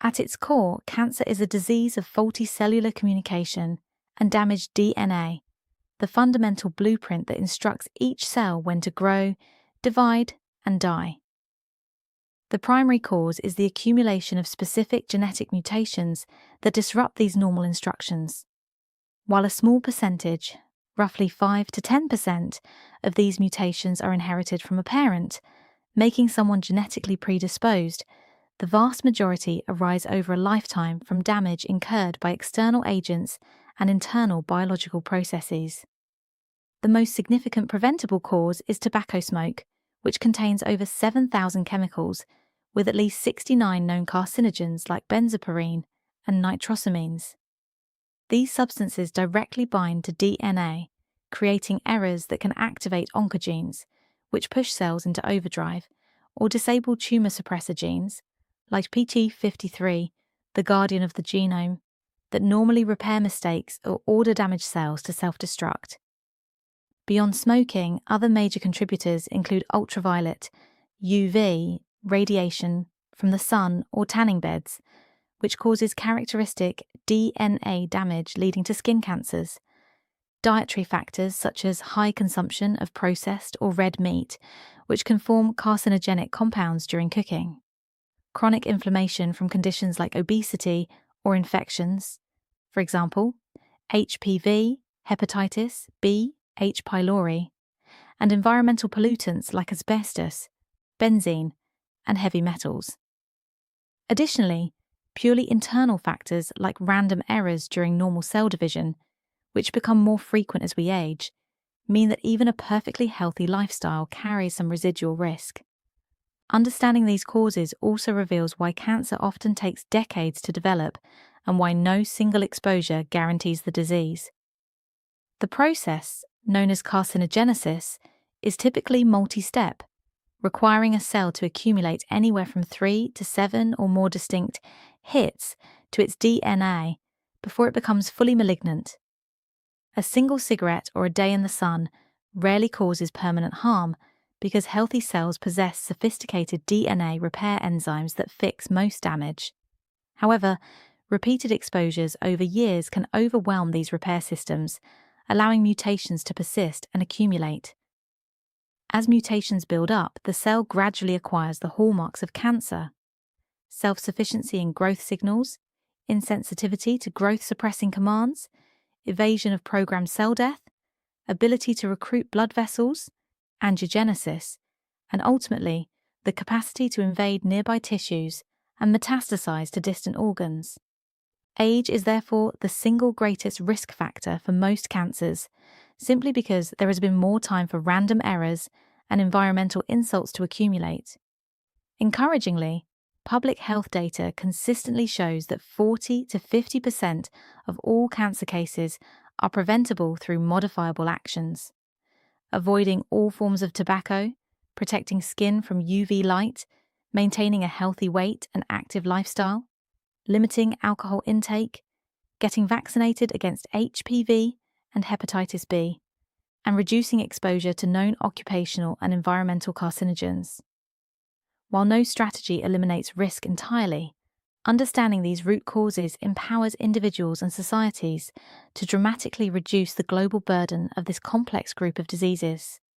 At its core, cancer is a disease of faulty cellular communication and damaged DNA, the fundamental blueprint that instructs each cell when to grow, divide, and die. The primary cause is the accumulation of specific genetic mutations that disrupt these normal instructions. While a small percentage, roughly 5 to 10%, of these mutations are inherited from a parent, making someone genetically predisposed, the vast majority arise over a lifetime from damage incurred by external agents and internal biological processes. The most significant preventable cause is tobacco smoke, which contains over 7,000 chemicals, with at least 69 known carcinogens like benzoparine and nitrosamines. These substances directly bind to DNA, creating errors that can activate oncogenes, which push cells into overdrive, or disable tumor suppressor genes, like PT53, the guardian of the genome, that normally repair mistakes or order damaged cells to self-destruct. Beyond smoking, other major contributors include ultraviolet, UV, radiation from the sun or tanning beds, which causes characteristic DNA damage leading to skin cancers, dietary factors such as high consumption of processed or red meat, which can form carcinogenic compounds during cooking, chronic inflammation from conditions like obesity or infections, for example, HPV, hepatitis B, H. pylori, and environmental pollutants like asbestos, benzene, and heavy metals. Additionally, purely internal factors like random errors during normal cell division, which become more frequent as we age, mean that even a perfectly healthy lifestyle carries some residual risk. Understanding these causes also reveals why cancer often takes decades to develop and why no single exposure guarantees the disease. The process, known as carcinogenesis, is typically multi-step, requiring a cell to accumulate anywhere from 3 to 7 or more distinct hits to its DNA before it becomes fully malignant. A single cigarette or a day in the sun rarely causes permanent harm because healthy cells possess sophisticated DNA repair enzymes that fix most damage. However, repeated exposures over years can overwhelm these repair systems, allowing mutations to persist and accumulate. As mutations build up, the cell gradually acquires the hallmarks of cancer: self-sufficiency in growth signals, insensitivity to growth-suppressing commands, evasion of programmed cell death, ability to recruit blood vessels, angiogenesis, and ultimately, the capacity to invade nearby tissues and metastasize to distant organs. Age is therefore the single greatest risk factor for most cancers, simply because there has been more time for random errors and environmental insults to accumulate. Encouragingly, public health data consistently shows that 40 to 50% of all cancer cases are preventable through modifiable actions. Avoiding all forms of tobacco, protecting skin from UV light, maintaining a healthy weight and active lifestyle, limiting alcohol intake, getting vaccinated against HPV and hepatitis B, and reducing exposure to known occupational and environmental carcinogens. While no strategy eliminates risk entirely, understanding these root causes empowers individuals and societies to dramatically reduce the global burden of this complex group of diseases.